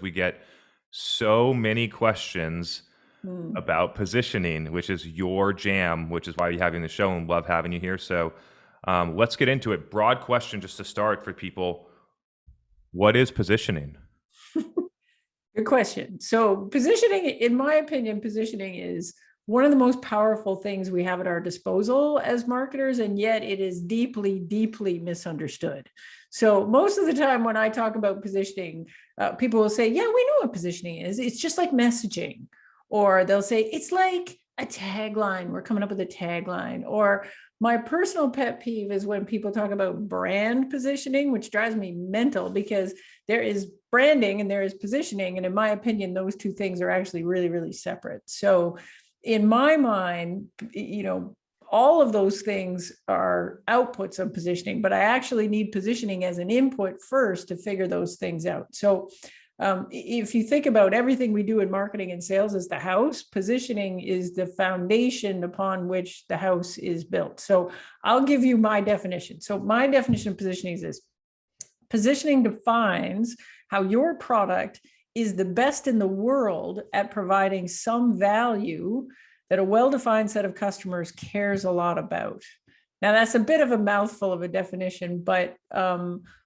we get so many questions Mm. about positioning, which is your jam, which is why you're having the show and love having you here. So let's get into it. Broad question just to start for people. What is positioning? Good question. So positioning, in my opinion, positioning is one of the most powerful things we have at our disposal as marketers, and yet it is deeply, deeply misunderstood. So most of the time when I talk about positioning, people will say, yeah, we know what positioning is. It's just like messaging. Or they'll say, it's like a tagline. We're coming up with a tagline. Or my personal pet peeve is when people talk about brand positioning, which drives me mental because there is branding and there is positioning. And in my opinion, those two things are actually really, really separate. So in my mind, all of those things are outputs of positioning, but I actually need positioning as an input first to figure those things out. So if you think about everything we do in marketing and sales as the house, positioning is the foundation upon which the house is built. So I'll give you my definition. So my definition of positioning is this: positioning defines how your product is the best in the world at providing some value that a well-defined set of customers cares a lot about. Now, that's a bit of a mouthful of a definition, but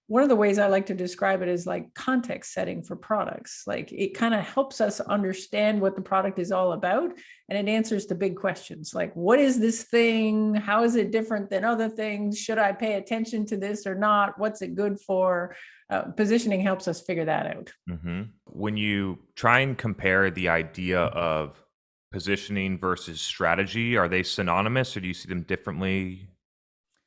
one of the ways I like to describe it is like context setting for products. Like it kind of helps us understand what the product is all about, and it answers the big questions like, what is this thing? How is it different than other things? Should I pay attention to this or not? What's it good for? Positioning helps us figure that out. Mm-hmm. When you try and compare the idea of positioning versus strategy, are they synonymous or do you see them differently?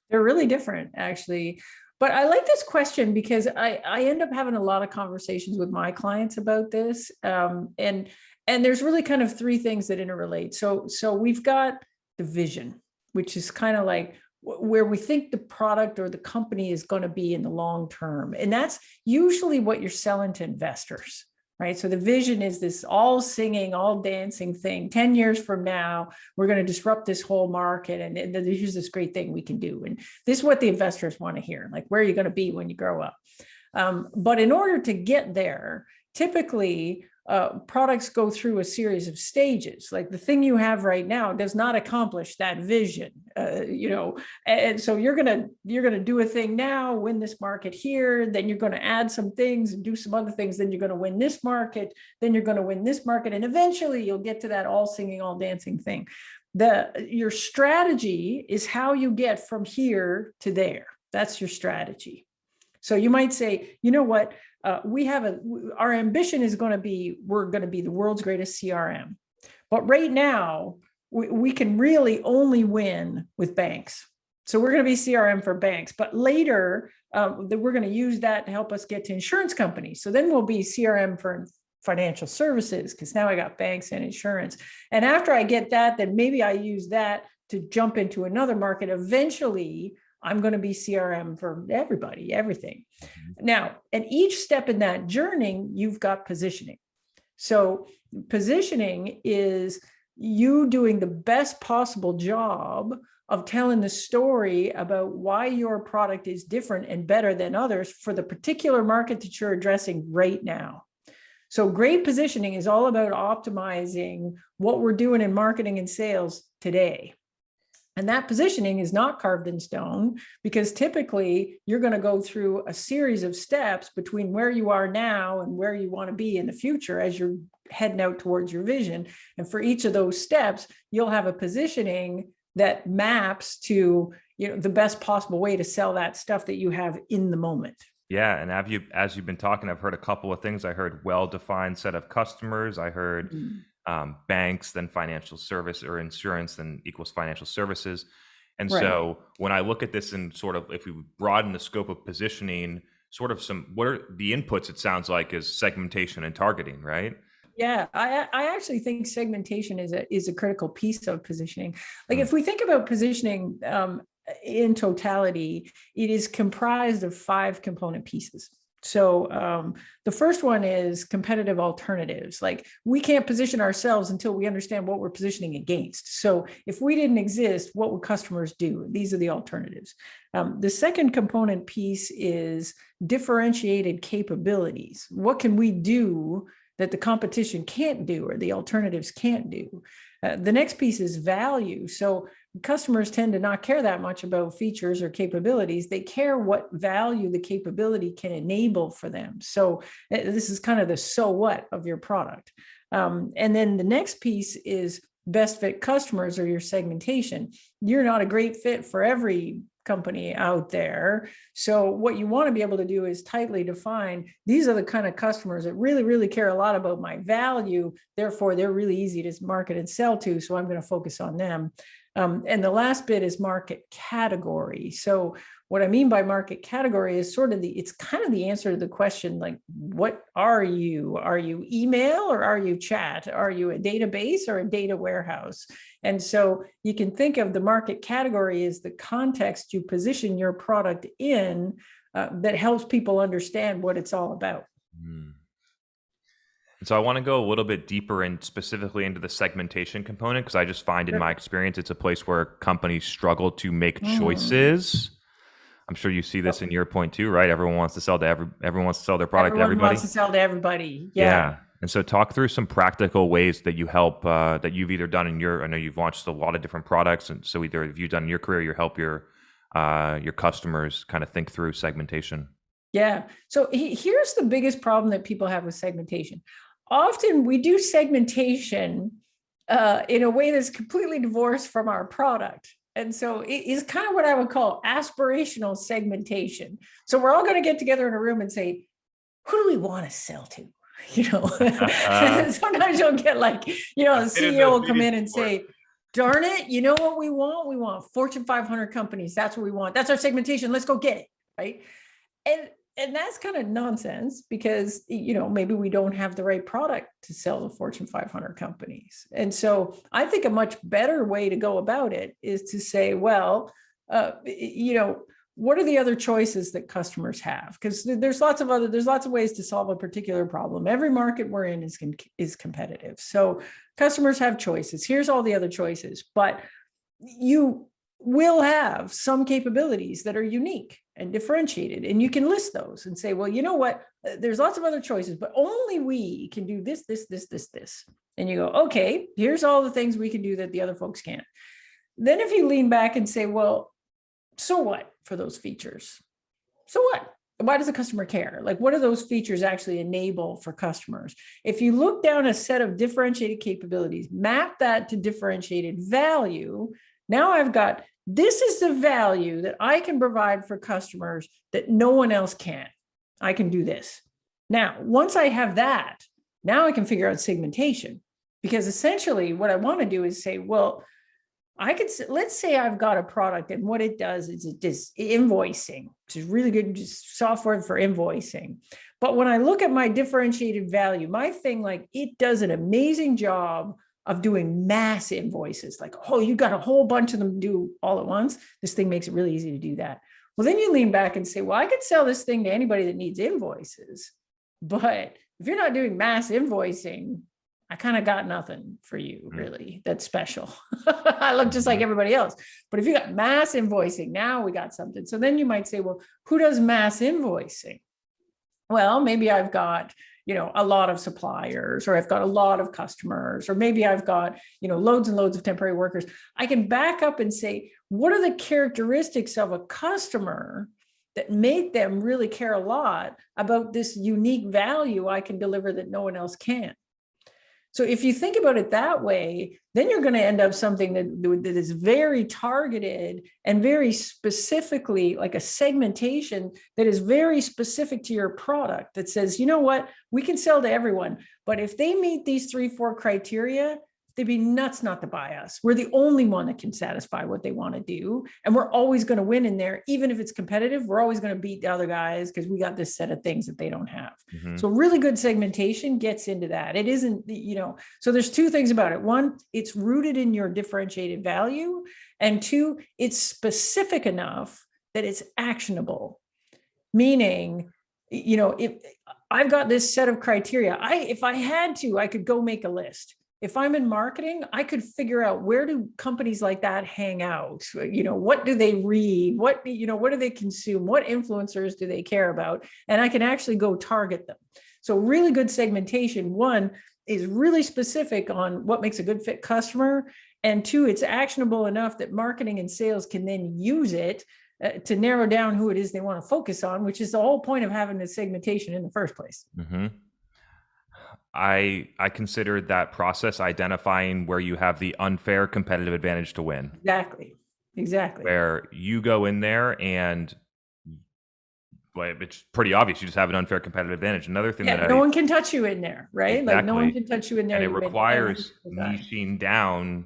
They're really different, actually. But I like this question because I end up having a lot of conversations with my clients about this. And there's really kind of three things that interrelate. So we've got the vision, which is kind of like where we think the product or the company is going to be in the long term. And that's usually what you're selling to investors, right? So the vision is this all singing, all dancing thing. 10 years from now, we're going to disrupt this whole market. And here's this great thing we can do. And this is what the investors want to hear. Like, where are you going to be when you grow up? But in order to get there, typically products go through a series of stages. Like the thing you have right now does not accomplish that vision, and so you're gonna do a thing now, win this market here, then you're going to add some things and do some other things, then you're going to win this market, then you're going to win this market, and eventually you'll get to that all singing, all dancing thing. Your strategy is how you get from here to there. That's your strategy. So you might say, you know what? Our ambition is going to be, we're going to be the world's greatest CRM. But right now, we can really only win with banks. So we're going to be CRM for banks. But later, we're going to use that to help us get to insurance companies. So then we'll be CRM for financial services, because now I got banks and insurance. And after I get that, then maybe I use that to jump into another market. Eventually, I'm going to be CRM for everybody, everything. Mm-hmm. Now, at each step in that journey, you've got positioning. So positioning is you doing the best possible job of telling the story about why your product is different and better than others for the particular market that you're addressing right now. So great positioning is all about optimizing what we're doing in marketing and sales today. And that positioning is not carved in stone, because typically you're going to go through a series of steps between where you are now and where you want to be in the future as you're heading out towards your vision. And for each of those steps, you'll have a positioning that maps to, the best possible way to sell that stuff that you have in the moment. Yeah, and as you've been talking, I've heard a couple of things. I heard well-defined set of customers. I heard banks, then financial service, or insurance, then equals financial services. And right. So when I look at this and sort of, if we broaden the scope of positioning, sort of what are the inputs? It sounds like is segmentation and targeting, right? Yeah, I actually think segmentation is a critical piece of positioning. Like if we think about positioning in totality, it is comprised of 5 component pieces. So the first one is competitive alternatives. Like, we can't position ourselves until we understand what we're positioning against. So if we didn't exist, what would customers do? These are the alternatives. The second component piece is differentiated capabilities. What can we do that the competition can't do or the alternatives can't do? The next piece is value. So customers tend to not care that much about features or capabilities. They care what value the capability can enable for them. So this is kind of the so what of your product. And then the next piece is best fit customers, or your segmentation. You're not a great fit for every company out there. So what you want to be able to do is tightly define, these are the kind of customers that really, really care a lot about my value. Therefore, they're really easy to market and sell to. So I'm going to focus on them. And the last bit is market category. So what I mean by market category is sort of it's kind of the answer to the question, like, what are you? Are you email or are you chat? Are you a database or a data warehouse? And so you can think of the market category as the context you position your product in that helps people understand what it's all about. Mm. So I want to go a little bit deeper and specifically into the segmentation component, because I just find in my experience, it's a place where companies struggle to make choices. I'm sure you see this in your point too, right? Everyone wants to sell to everyone wants to sell their product to everybody. Wants to sell to everybody. Yeah. And so talk through some practical ways that you help, that you've either done I know you've launched a lot of different products. And so either have you done in your career, you help your customers kind of think through segmentation. Yeah. So here's the biggest problem that people have with segmentation. Often we do segmentation in a way that's completely divorced from our product. And so it is kind of what I would call aspirational segmentation. So we're all going to get together in a room and say, who do we want to sell to? Sometimes you'll get like, the CEO will come in and say, darn it, you know what we want? We want Fortune 500 companies. That's what we want. That's our segmentation. Let's go get it. Right. And that's kind of nonsense, because, maybe we don't have the right product to sell to Fortune 500 companies. And so I think a much better way to go about it is to say, well, what are the other choices that customers have? Because there's lots of ways to solve a particular problem. Every market we're in is competitive. So customers have choices. Here's all the other choices, but you will have some capabilities that are unique and differentiated, and you can list those and say, well, you know what, there's lots of other choices, but only we can do this. And you go, okay, here's all the things we can do that the other folks can't. Then if you lean back and say, well, so what for those features? So what? Why does the customer care? Like, what do those features actually enable for customers? If you look down a set of differentiated capabilities, map that to differentiated value, now I've got, this is the value that I can provide for customers that no one else can. I can do this. Now, once I have that, now I can figure out segmentation, because essentially what I want to do is say, well, let's say I've got a product and what it does is it does invoicing, which is really good software for invoicing. But when I look at my differentiated value, my thing, like, it does an amazing job of doing mass invoices. Like, oh, you got a whole bunch of them do all at once. This thing makes it really easy to do that. Well, then you lean back and say, well, I could sell this thing to anybody that needs invoices. But if you're not doing mass invoicing, I kind of got nothing for you, really, that's special. I look just like everybody else. But if you got mass invoicing, now we got something. So then you might say, well, who does mass invoicing? Well, maybe I've got, a lot of suppliers, or I've got a lot of customers, or maybe I've got, loads and loads of temporary workers. I can back up and say, what are the characteristics of a customer that make them really care a lot about this unique value I can deliver that no one else can? So if you think about it that way, then you're going to end up something that is very targeted and very specifically, like a segmentation that is very specific to your product, that says, you know what, we can sell to everyone, but if they meet these 3-4 criteria, they'd be nuts not to buy us. We're the only one that can satisfy what they want to do. And we're always going to win in there. Even if it's competitive, we're always going to beat the other guys because we got this set of things that they don't have. Mm-hmm. So really good segmentation gets into that. It isn't, so there's two things about it. One, it's rooted in your differentiated value. And two, it's specific enough that it's actionable. Meaning, if I've got this set of criteria, if I had to, I could go make a list. If I'm in marketing, I could figure out, where do companies like that hang out? What do they read? What do they consume? What influencers do they care about? And I can actually go target them. So really good segmentation, one, is really specific on what makes a good fit customer. And two, it's actionable enough that marketing and sales can then use it to narrow down who it is they want to focus on, which is the whole point of having the segmentation in the first place. Mm-hmm. I considered that process identifying where you have the unfair competitive advantage to win. Exactly. Where you go in there and, well, it's pretty obvious you just have an unfair competitive advantage. Another thing that no one can touch you in there, right? Exactly. Like no one can touch you in there. And it requires niching down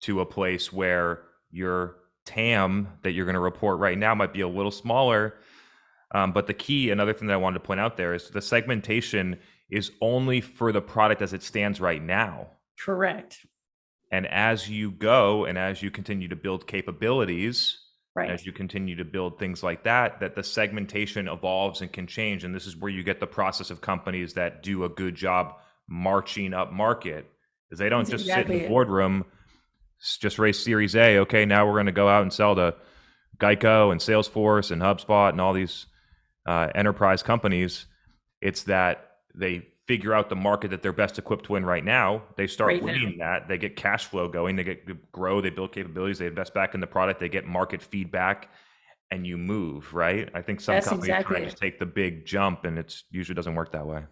to a place where your TAM that you're going to report right now might be a little smaller. But the key, another thing that I wanted to point out there, is the segmentation is only for the product as it stands right now. Correct. And as you go and as you continue to build capabilities, right, as you continue to build things like that, that the segmentation evolves and can change. And this is where you get the process of companies that do a good job marching up market, because they don't That's just exactly sit in the boardroom, just raise Series A. Okay, now we're going to go out and sell to Geico and Salesforce and HubSpot and all these enterprise companies. It's that they figure out the market that they're best equipped to win right now. They start winning that. They get cash flow going. They grow. They build capabilities. They invest back in the product. They get market feedback, and you move, right? I think some companies try to just take the big jump, and it usually doesn't work that way.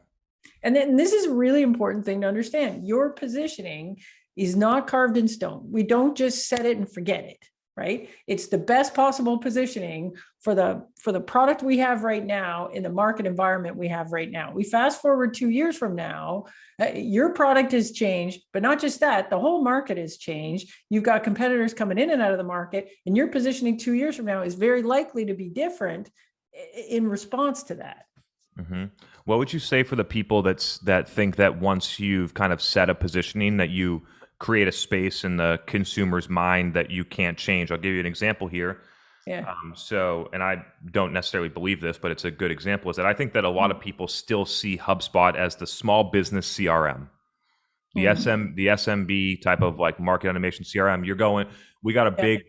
And then this is a really important thing to understand. Your positioning is not carved in stone. We don't just set it and forget it. Right? It's the best possible positioning for the product we have right now in the market environment we have right now. We fast forward 2 years from now, your product has changed, but not just that, the whole market has changed. You've got competitors coming in and out of the market, and your positioning 2 years from now is very likely to be different in response to that. Mm-hmm. What would you say for the people that think that once you've kind of set a positioning that you create a space in the consumer's mind that you can't change? I'll give you an example here. Yeah. And I don't necessarily believe this, but it's a good example, is that I think that a lot of people still see HubSpot as the small business CRM, the SMB type of like market automation CRM. We got a big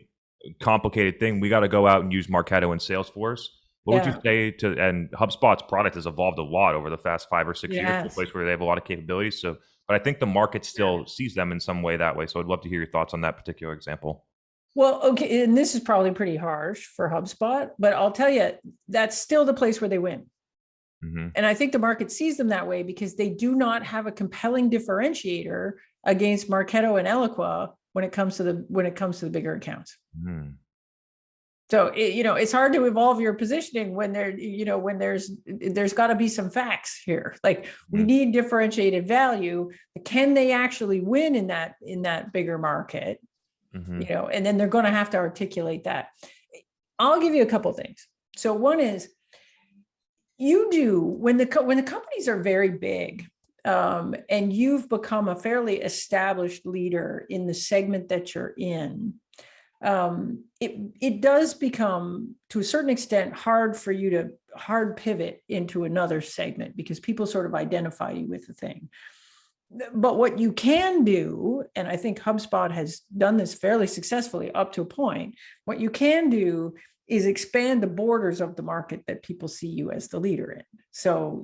complicated thing. We got to go out and use Marketo and Salesforce. What would you say and HubSpot's product has evolved a lot over the past 5 or 6 years to a place where they have a lot of capabilities. But I think the market still sees them in some way that way. So I'd love to hear your thoughts on that particular example. Well, okay, and this is probably pretty harsh for HubSpot, but I'll tell you, that's still the place where they win. Mm-hmm. And I think the market sees them that way because they do not have a compelling differentiator against Marketo and Eloqua when it comes to the bigger accounts. Mm-hmm. So it's hard to evolve your positioning when there's got to be some facts here. Like we need differentiated value. Can they actually win in that bigger market? Mm-hmm. And then they're going to have to articulate that. I'll give you a couple of things. So one is when the companies are very big, and you've become a fairly established leader in the segment that you're in. It does become, to a certain extent, hard for you to hard pivot into another segment because people sort of identify you with the thing. But what you can do, and I think HubSpot has done this fairly successfully up to a point, what you can do is expand the borders of the market that people see you as the leader in. So,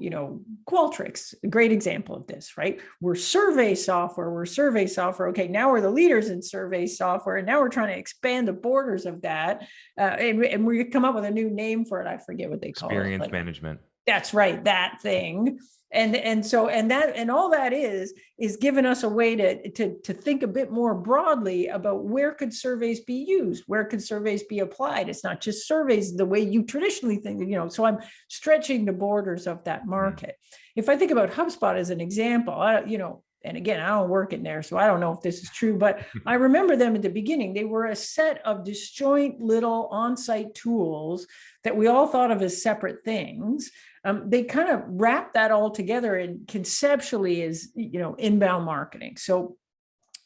Qualtrics, a great example of this, right? We're survey software. Okay, now we're the leaders in survey software, and now we're trying to expand the borders of that. And we come up with a new name for it. I forget what they call it. Experience management. That's right, that thing. And all that is giving us a way to think a bit more broadly about where could surveys be used, where could surveys be applied. It's not just surveys the way you traditionally think, so I'm stretching the borders of that market. If I think about HubSpot as an example, and again, I don't work in there, so I don't know if this is true, but I remember them at the beginning. They were a set of disjoint little on-site tools that we all thought of as separate things. They kind of wrap that all together and conceptually as, inbound marketing. So,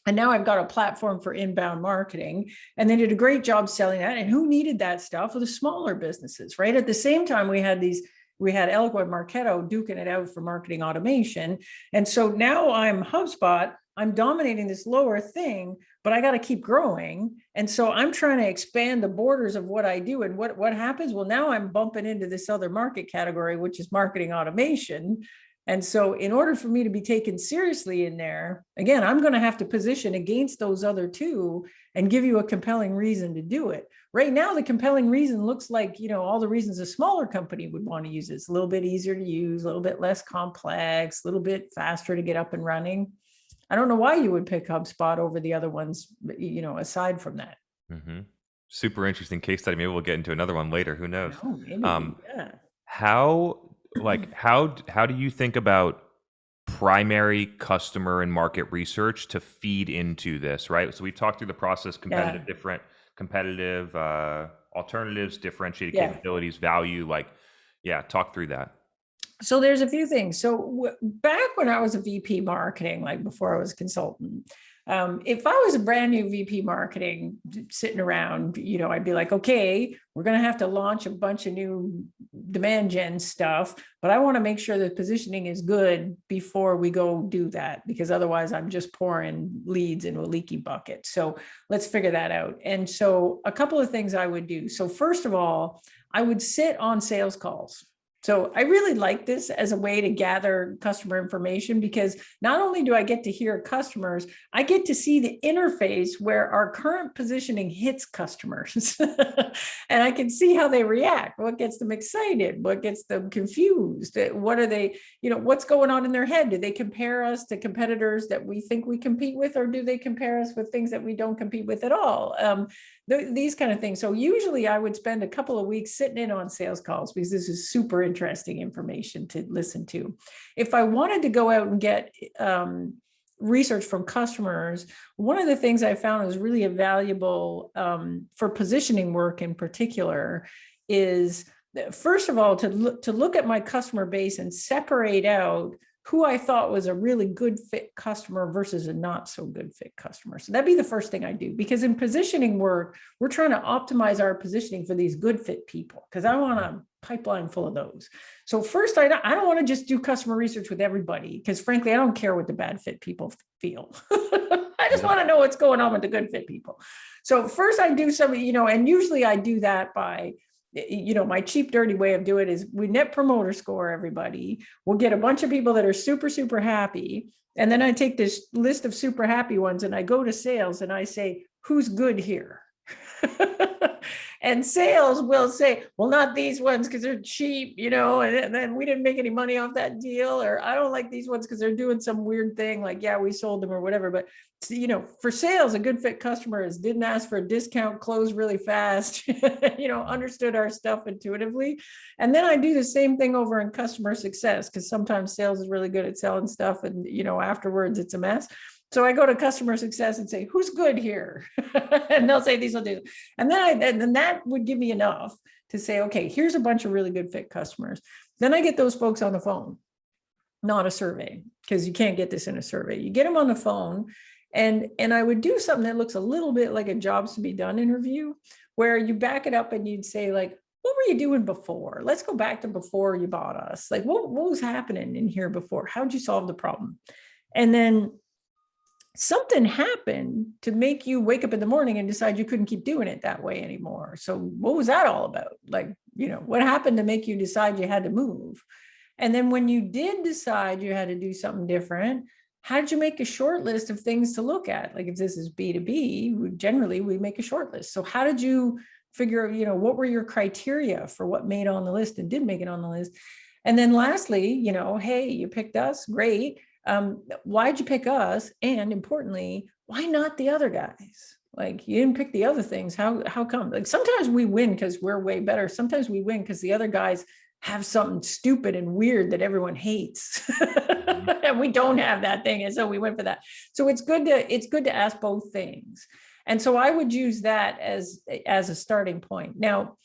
and now I've got a platform for inbound marketing, and they did a great job selling that. And who needed that stuff? Well, the smaller businesses, right? At the same time, we had these we had Eloquent Marketo duking it out for marketing automation. And so now I'm HubSpot, I'm dominating this lower thing, but I got to keep growing. And so I'm trying to expand the borders of what I do. And what happens? Well, now I'm bumping into this other market category, which is marketing automation. And so in order for me to be taken seriously in there, again, I'm going to have to position against those other two and give you a compelling reason to do it. Right now, the compelling reason looks like, all the reasons a smaller company would want to use it. It's a little bit easier to use, a little bit less complex, a little bit faster to get up and running. I don't know why you would pick HubSpot over the other ones, aside from that. Mm-hmm. Super interesting case study. Maybe we'll get into another one later. Who knows? Maybe, yeah. How do you think about primary customer and market research to feed into this, right? So we've talked through the process, different competitive alternatives, differentiated capabilities, value, talk through that. So there's a few things. So back when I was a VP marketing, like before I was a consultant, if I was a brand new VP marketing sitting around, I'd be like, okay, we're going to have to launch a bunch of new demand gen stuff, but I want to make sure that positioning is good before we go do that, because otherwise I'm just pouring leads into a leaky bucket. So let's figure that out. And so a couple of things I would do. So first of all, I would sit on sales calls. So I really like this as a way to gather customer information, because not only do I get to hear customers, I get to see the interface where our current positioning hits customers. And I can see how they react, what gets them excited, what gets them confused, what are they, what's going on in their head? Do they compare us to competitors that we think we compete with, or do they compare us with things that we don't compete with at all? These kind of things. So usually I would spend a couple of weeks sitting in on sales calls, because this is super interesting information to listen to. If I wanted to go out and get research from customers, one of the things I found is really valuable for positioning work in particular is, first of all, to look at my customer base and separate out who I thought was a really good fit customer versus a not so good fit customer. So that'd be the first thing I do, because in positioning work, we're trying to optimize our positioning for these good fit people, because I want a pipeline full of those. So first, I don't want to just do customer research with everybody, because frankly, I don't care what the bad fit people feel. I just want to know what's going on with the good fit people. So first I do some, and usually I do that by, my cheap, dirty way of doing it is we net promoter score everybody. We'll get a bunch of people that are super, super happy. And then I take this list of super happy ones and I go to sales and I say, who's good here? And sales will say, well, not these ones because they're cheap, and then we didn't make any money off that deal. Or I don't like these ones because they're doing some weird thing, like, yeah, we sold them or whatever. But, for sales, a good fit customer is didn't ask for a discount, closed really fast, understood our stuff intuitively. And then I do the same thing over in customer success, because sometimes sales is really good at selling stuff. And, afterwards it's a mess. So I go to customer success and say, who's good here? And they'll say, these will do. And then that would give me enough to say, okay, here's a bunch of really good fit customers. Then I get those folks on the phone, not a survey, because you can't get this in a survey. You get them on the phone, and I would do something that looks a little bit like a jobs to be done interview, where you back it up and you'd say, like, what were you doing before? Let's go back to before you bought us. Like, what was happening in here before? How'd you solve the problem? And then something happened to make you wake up in the morning and decide you couldn't keep doing it that way anymore. So what was that all about? Like, what happened to make you decide you had to move? And then when you did decide you had to do something different, how did you make a short list of things to look at? Like, if this is B2B, generally we make a short list. So how did you figure, what were your criteria for what made on the list and didn't make it on the list? And then lastly, hey, you picked us, great. Why'd you pick us? And importantly, why not the other guys? Like, you didn't pick the other things. How come? Like, sometimes we win because we're way better. Sometimes we win because the other guys have something stupid and weird that everyone hates. And we don't have that thing. And so we went for that. So it's good to ask both things. And so I would use that as a starting point. Now,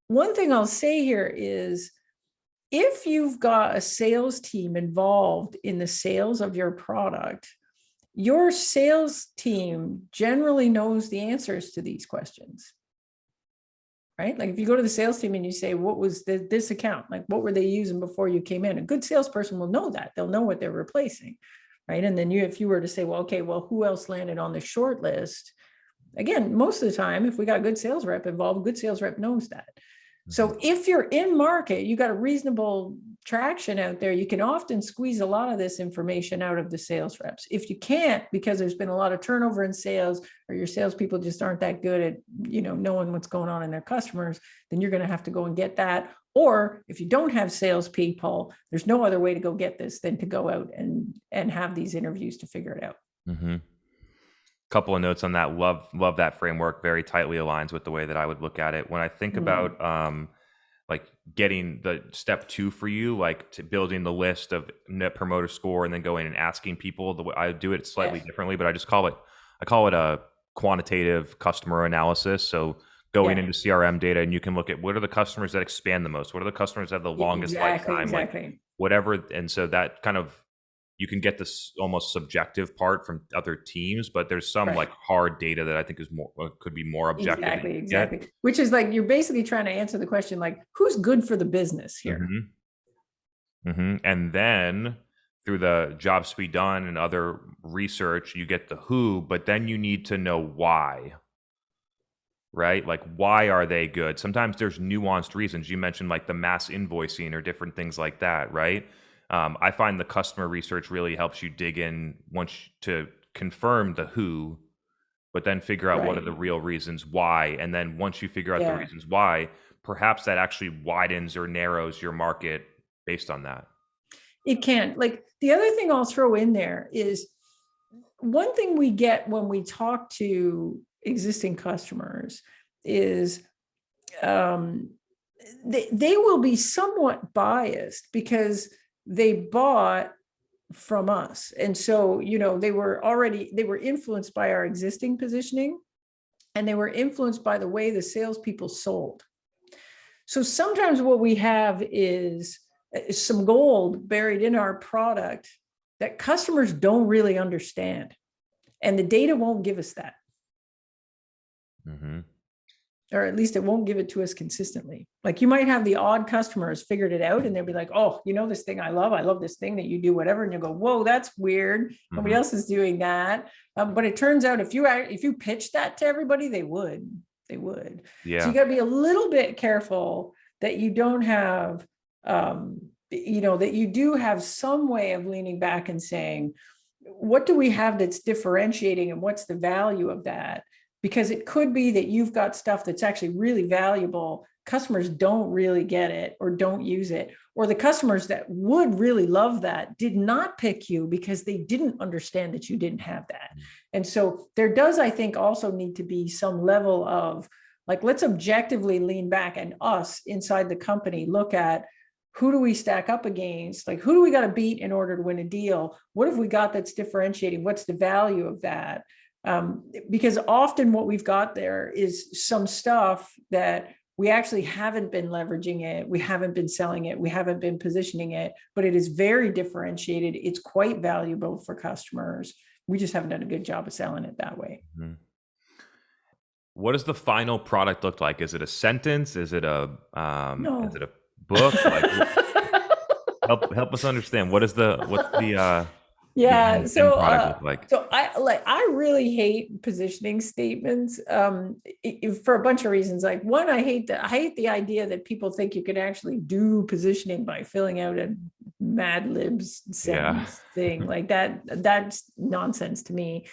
one thing I'll say here is, if you've got a sales team involved in the sales of your product, your sales team generally knows the answers to these questions. right? Like if you go to the sales team and you say, what was this account? Like what were they using before you came in? A good salesperson will know that. They'll know what they're replacing, right? And then if you were to say, well, okay, well, who else landed on the short list? Again, most of the time, if we got a good sales rep involved, a good sales rep knows that. So if you're in market, you got a reasonable traction out there, you can often squeeze a lot of this information out of the sales reps. If you can't, because there's been a lot of turnover in sales, or your salespeople just aren't that good at, knowing what's going on in their customers, then you're going to have to go and get that. Or if you don't have salespeople, there's no other way to go get this than to go out and have these interviews to figure it out. Mm-hmm. Couple of notes on that. Love that framework. Very tightly aligns with the way that I would look at it. When I think about like getting the step 2 for you, like to building the list of net promoter score and then going and asking people, the way I do it slightly differently, but I call it a quantitative customer analysis. So going into CRM data, and you can look at what are the customers that expand the most, what are the customers that have the longest lifetime, like whatever. And so that kind of, you can get this almost subjective part from other teams, but there's some like hard data that I think is more, could be more objective. Exactly. Which is like, you're basically trying to answer the question, like, who's good for the business here? And then through the jobs to be done and other research, you get the who, but then you need to know why, right? Like, why are they good? Sometimes there's nuanced reasons. You mentioned like the mass invoicing or different things like that, right? I find the customer research really helps you dig in once to confirm the who, but then figure out what are the real reasons why. And then once you figure out the reasons why, perhaps that actually widens or narrows your market based on that. It can. Like the other thing I'll throw in there is one thing we get when we talk to existing customers is they will be somewhat biased because they bought from us. And so, they were influenced by our existing positioning, and they were influenced by the way the salespeople sold. So sometimes what we have is some gold buried in our product that customers don't really understand. And the data won't give us that. Or at least it won't give it to us consistently. Like you might have the odd customers figured it out and they'll be like, oh, this thing I love this thing that you do, whatever. And you go, whoa, that's weird. Nobody else is doing that. But it turns out if you pitch that to everybody, they would. Yeah. So you got to be a little bit careful that you don't have, that you do have some way of leaning back and saying, what do we have that's differentiating and what's the value of that? Because it could be that you've got stuff that's actually really valuable. Customers don't really get it or don't use it. Or the customers that would really love that did not pick you because they didn't understand that you didn't have that. And so there does, I think, also need to be some level of like, let's objectively lean back and us inside the company look at who do we stack up against? Like, who do we got to beat in order to win a deal? What have we got that's differentiating? What's the value of that? Because often what we've got there is some stuff that we actually haven't been leveraging it. We haven't been selling it. We haven't been positioning it, but it is very differentiated. It's quite valuable for customers. We just haven't done a good job of selling it that way. What does the final product look like? Is it a sentence? Is it a no. Is it a book? Like, help us understand. What's the yeah. So like? So I really hate positioning statements for a bunch of reasons. Like one, I hate the idea that people think you can actually do positioning by filling out a Mad Libs sentence thing like that. That's nonsense to me.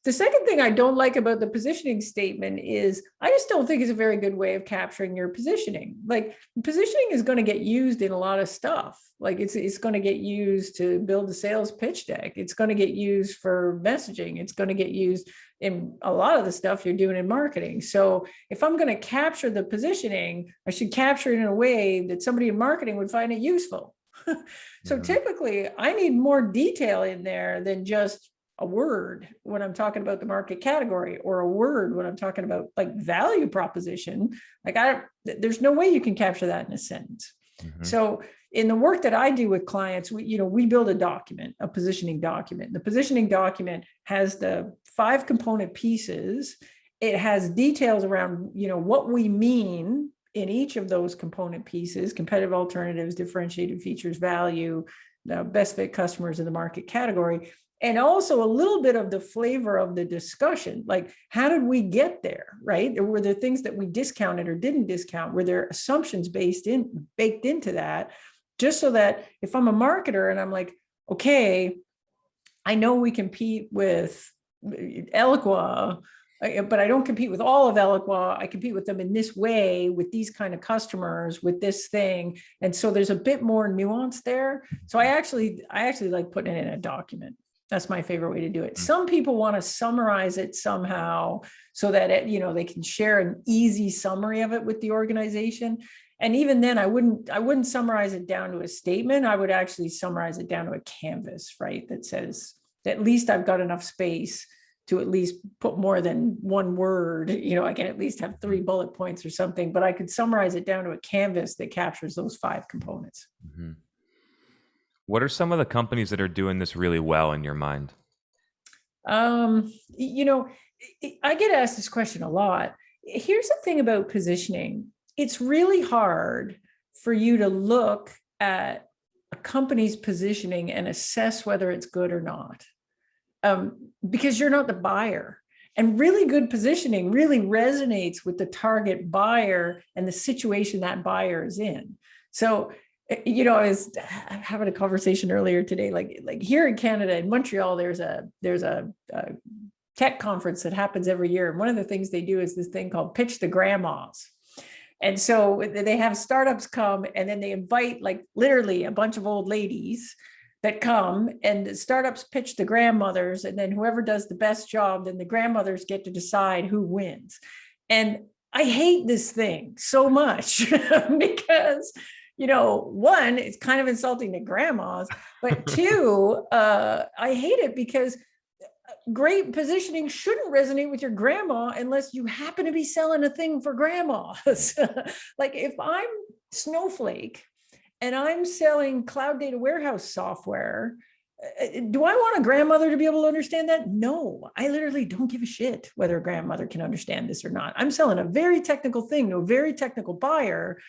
The second thing I don't like about the positioning statement is I just don't think it's a very good way of capturing your positioning. Like positioning is going to get used in a lot of stuff. Like it's going to get used to build a sales pitch deck. It's going to get used for messaging. It's going to get used in a lot of the stuff you're doing in marketing. So if I'm going to capture the positioning, I should capture it in a way that somebody in marketing would find it useful. So typically I need more detail in there than just a word when I'm talking about the market category, or a word when I'm talking about like value proposition. Like there's no way you can capture that in a sentence. So in the work that I do with clients, we build a document, a positioning document. The positioning document has the 5 component pieces, it has details around, what we mean in each of those component pieces: competitive alternatives, differentiated features, value, the best fit customers in the market category, and also a little bit of the flavor of the discussion. Like, how did we get there, right? Were there things that we discounted or didn't discount? Were there assumptions baked into that? Just so that if I'm a marketer and I'm like, okay, I know we compete with Eloqua, but I don't compete with all of Eloqua. I compete with them in this way, with these kind of customers, with this thing. And so there's a bit more nuance there. So I actually like putting it in a document. That's my favorite way to do it. Some people want to summarize it somehow so that they can share an easy summary of it with the organization. And even then, I wouldn't summarize it down to a statement. I would actually summarize it down to a canvas, right? That says, at least I've got enough space to at least put more than one word. I can at least have 3 bullet points or something, but I could summarize it down to a canvas that captures those 5 components. Mm-hmm. What are some of the companies that are doing this really well in your mind? I get asked this question a lot. Here's the thing about positioning. It's really hard for you to look at a company's positioning and assess whether it's good or not, because you're not the buyer. And really good positioning really resonates with the target buyer and the situation that buyer is in. So, I was having a conversation earlier today, like here in Canada, in Montreal, there's a tech conference that happens every year. And one of the things they do is this thing called Pitch the Grandmas. And so they have startups come, and then they invite like literally a bunch of old ladies that come, and the startups pitch the grandmothers, and then whoever does the best job, then the grandmothers get to decide who wins. And I hate this thing so much because, one, it's kind of insulting to grandmas, but 2, I hate it because great positioning shouldn't resonate with your grandma unless you happen to be selling a thing for grandmas. Like if I'm Snowflake and I'm selling cloud data warehouse software, do I want a grandmother to be able to understand that? No, I literally don't give a shit whether a grandmother can understand this or not. I'm selling a very technical thing to a very technical buyer.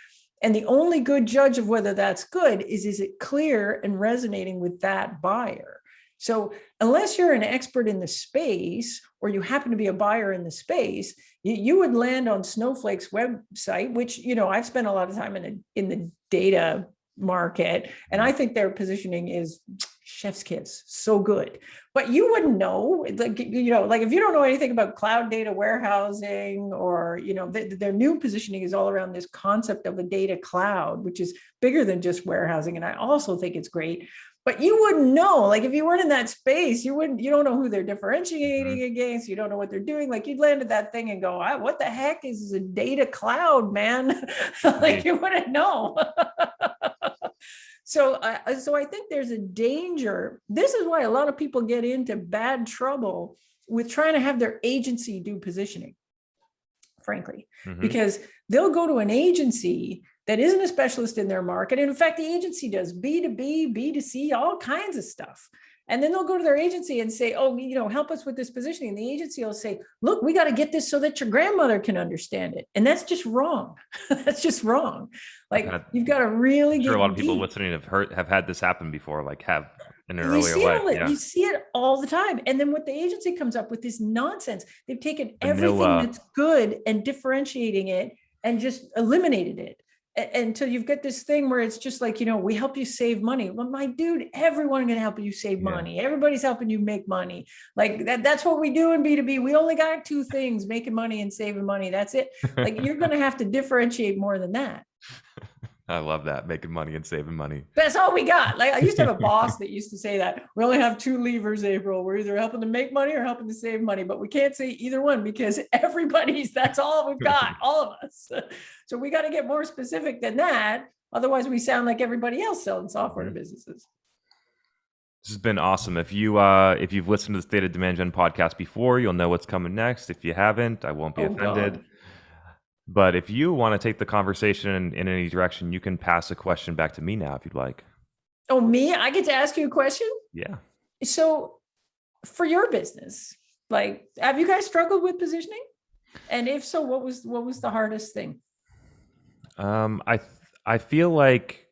And the only good judge of whether that's good is it clear and resonating with that buyer? So unless you're an expert in the space, or you happen to be a buyer in the space, you would land on Snowflake's website, which, I've spent a lot of time in the data market, and I think their positioning is chef's kiss, so good. But you wouldn't know, like if you don't know anything about cloud data warehousing, or, their new positioning is all around this concept of a data cloud, which is bigger than just warehousing. And I also think it's great. But you wouldn't know, like if you weren't in that space, you don't know who they're differentiating against. You don't know what they're doing. Like you'd land at that thing and go, what the heck is a data cloud, man? Like you wouldn't know. So I think there's a danger. This is why a lot of people get into bad trouble with trying to have their agency do positioning, frankly, because they'll go to an agency that isn't a specialist in their market. And in fact, the agency does B2B, B2C, all kinds of stuff. And then they'll go to their agency and say, help us with this positioning. And the agency will say, look, we got to get this so that your grandmother can understand it. And that's just wrong. That's just wrong. Like you've got to really get a lot of people listening have had this happen before, like have in an earlier way. You see it all the time. And then what the agency comes up with is nonsense. They've taken everything that's good and differentiating it and just eliminated it. Until you've got this thing where it's just like, we help you save money. Well, my dude, everyone can help you save money. Everybody's helping you make money. Like that's what we do in B2B. We only got 2 things: making money and saving money. That's it. Like you're going to have to differentiate more than that. I love that. Making money and saving money. That's all we got. Like I used to have a boss that used to say that we only have 2 levers, April. We're either helping to make money or helping to save money, but we can't say either one because that's all we've got, all of us. So we got to get more specific than that. Otherwise we sound like everybody else selling software to businesses. This has been awesome. If you've listened to the State of Demand Gen podcast before, you'll know what's coming next. If you haven't, I won't be offended. God. But if you want to take the conversation in any direction, you can pass a question back to me now if you'd like. Oh, me? I get to ask you a question? Yeah. So for your business, like, have you guys struggled with positioning? And if so, what was the hardest thing? I th- I feel like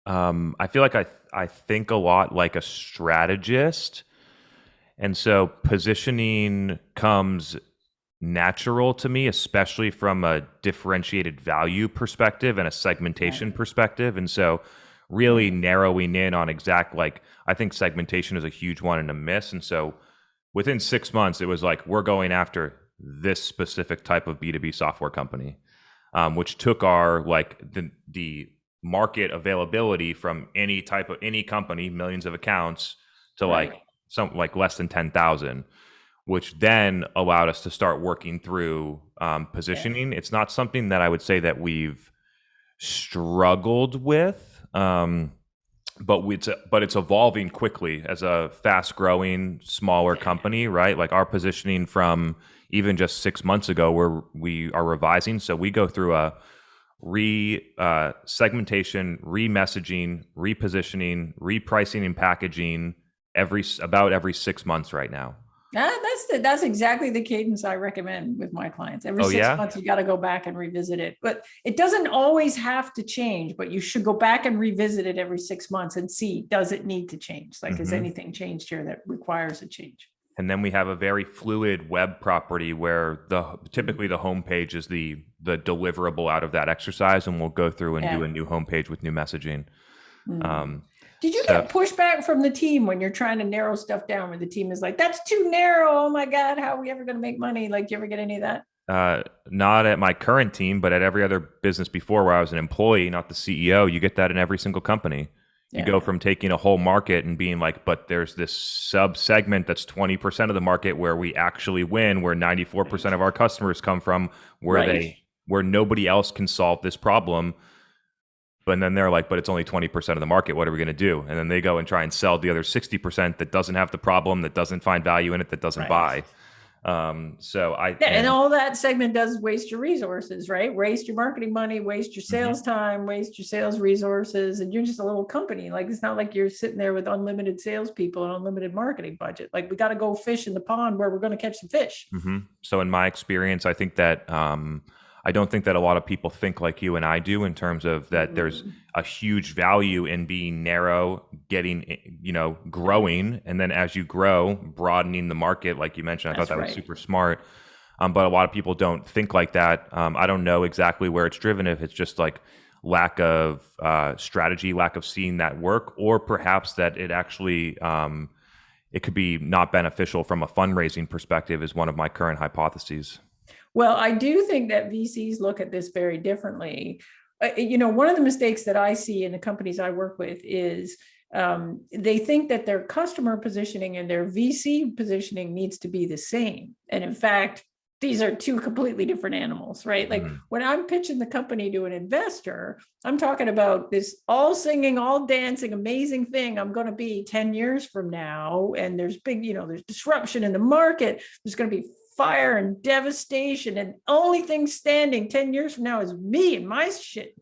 I think a lot like a strategist, and so positioning comes natural to me, especially from a differentiated value perspective and a segmentation Right, perspective. And so really right. narrowing in on exact, like, I think segmentation is a huge one and a miss. And so within 6 months, it was like, we're going after this specific type of B2B software company, which took our, like, the market availability from any type of any company, millions of accounts, to like Right. some like less than 10,000, which then allowed us to start working through Yeah. positioning. It's not something that I would say that we've struggled with, but it's evolving quickly as a fast growing smaller Yeah. company, right? Like our positioning from even just 6 months ago, where we are revising. So we go through a segmentation, re-messaging, repositioning, repricing, and packaging about every 6 months right now. That's exactly the cadence I recommend with my clients. Every Oh six yeah. months, you got to go back and revisit it. But it doesn't always have to change, but you should go back and revisit it every 6 months and see, does it need to change? Like, has Hmm. anything changed here that requires a change? And then we have a very fluid web property where Mm. typically the homepage is the deliverable out of that exercise, and we'll go through and do Yeah. a new homepage with new messaging. Mm. Um, Did you so get pushback from the team when you're trying to narrow stuff down, where the team is like, that's too narrow? Oh my God, how are we ever going to make money? Like, do you ever get any of that? not at my current team, but at every other business before where I was an employee, not the CEO, you get that in every single company. You go Yeah. from taking a whole market and being like, but there's this sub segment that's 20% of the market where we actually win, where 94% Right. of our customers come from, Right. where nobody else can solve this problem. But then they're like, but it's only 20% of the market. What are we going to do? And then they go and try and sell the other 60% that doesn't have the problem, that doesn't find value in it, that doesn't Right. buy. So I, Yeah, and and all that segment does is waste your resources, right? Waste your marketing money, waste your Mhm. sales time, waste your sales resources, and you're just a little company. Like, it's not like you're sitting there with unlimited salespeople and unlimited marketing budget. Like, we got to go fish in the pond where we're going to catch some fish. So in my experience, I think that I don't think that a lot of people think like you and I do, in terms of that there's Mm, a huge value in being narrow, yeah, growing, and then as you grow, broadening the market, like you mentioned. I thought that's that was right. super smart. But a lot of people don't think like that. I don't know exactly where it's driven, if it's just like lack of strategy, lack of seeing that work, or perhaps that it actually it could be not beneficial from a fundraising perspective, is one of my current hypotheses. Well, I do think that VCs look at this very differently. One of the mistakes that I see in the companies I work with is they think that their customer positioning and their VC positioning needs to be the same. And in fact, these are two completely different animals, right? Like, Mhm. when I'm pitching the company to an investor, I'm talking about this all singing, all dancing, amazing thing I'm going to be 10 years from now. And there's disruption in the market. There's going to be fire and devastation, and only thing standing 10 years from now is me and my shit.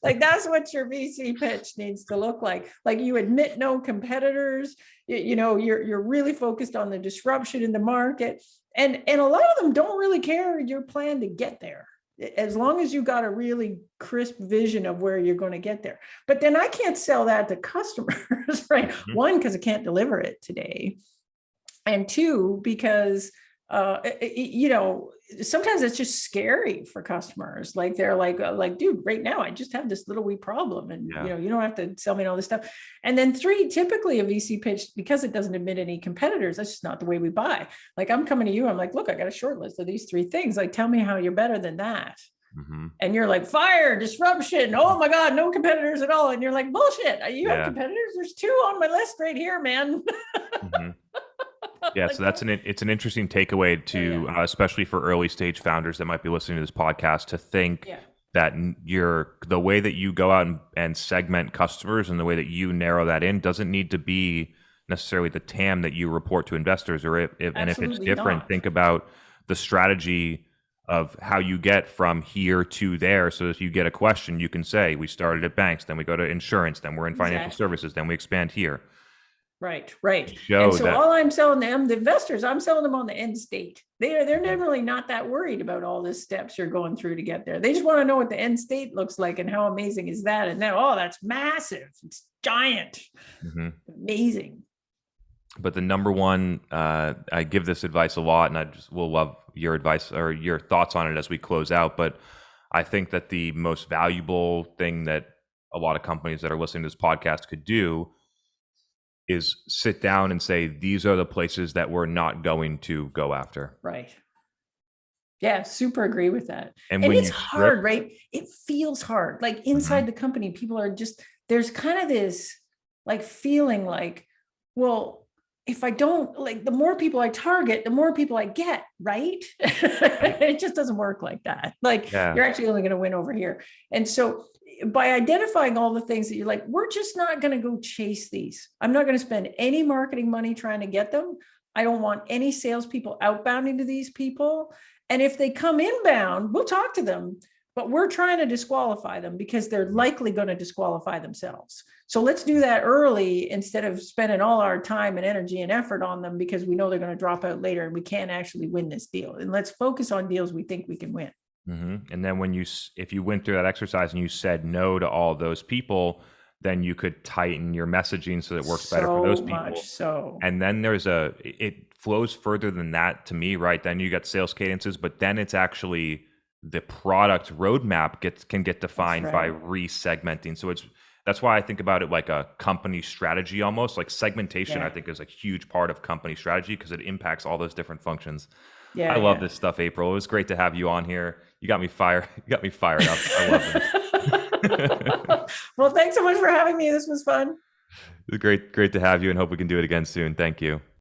Like, that's what your VC pitch needs to look like. Like, you admit no competitors. You're really focused on the disruption in the market, and a lot of them don't really care your plan to get there, as long as you got a really crisp vision of where you're going to get there. But then I can't sell that to customers, right? Mhm. One, because I can't deliver it today, and two, because sometimes it's just scary for customers. Like, they're like, dude, right now I just have this little wee problem, and Yeah. you don't have to sell me all this stuff. And then three, typically a VC pitch, because it doesn't admit any competitors, that's just not the way we buy. Like, I'm coming to you, I'm like, look, I got a short list of these three things, like, tell me how you're better than that. Hmm. And you're like, fire, disruption, oh my God, no competitors at all. And you're like, bullshit, you have Yeah. competitors, there's two on my list right here, man. Hmm. Yeah. Like, So it's an interesting takeaway to, yeah, especially for early stage founders that might be listening to this podcast, to think yeah. that the way that you go out and segment customers, and the way that you narrow that in, doesn't need to be necessarily the TAM that you report to investors. Or if it's Absolutely different, not. think about the strategy of how you get from here to there. So if you get a question, you can say, we started at banks, then we go to insurance, then we're in financial Exactly. services, then we expand here. Right, right. And show so that. all I'm selling them, the investors, I'm selling them on the end state. They're generally not that worried about all the steps you're going through to get there. They just want to know what the end state looks like and how amazing is that. And then, oh, that's massive. It's giant. Mhm. Amazing. But the number one, I give this advice a lot, and I just will love your advice or your thoughts on it as we close out. But I think that the most valuable thing that a lot of companies that are listening to this podcast could do is sit down and say, these are the places that we're not going to go after. Right. Yeah, super agree with that. And And when it's you strip, hard, right? It feels hard. Like inside Mhm. the company, people are just, there's kind of this like feeling like, well, if I don't, like, the more people I target, the more people I get, right? It just doesn't work like that. Like Yeah. you're actually only going to win over here. And so by identifying all the things that you're like, we're just not going to go chase these. I'm not going to spend any marketing money trying to get them. I don't want any salespeople outbounding to these people. And if they come inbound, we'll talk to them, but we're trying to disqualify them because they're likely going to disqualify themselves. So let's do that early instead of spending all our time and energy and effort on them because we know they're going to drop out later and we can't actually win this deal. And let's focus on deals we think we can win. And then if you went through that exercise and you said no to all those people, then you could tighten your messaging so that it works better for those So people. much so. And then it flows further than that to me, right? Then you got sales cadences, but then it's actually the product roadmap can get defined by right. re-segmenting. So that's why I think about it like a company strategy almost. Like segmentation, I Yeah. think is a huge part of company strategy because it impacts all those different functions. Yeah. I love Yeah. this stuff, April. It was great to have you on here. You got me fired. You got me fired up. I love this. Well, thanks so much for having me. This was fun. It was great to have you, and hope we can do it again soon. Thank you.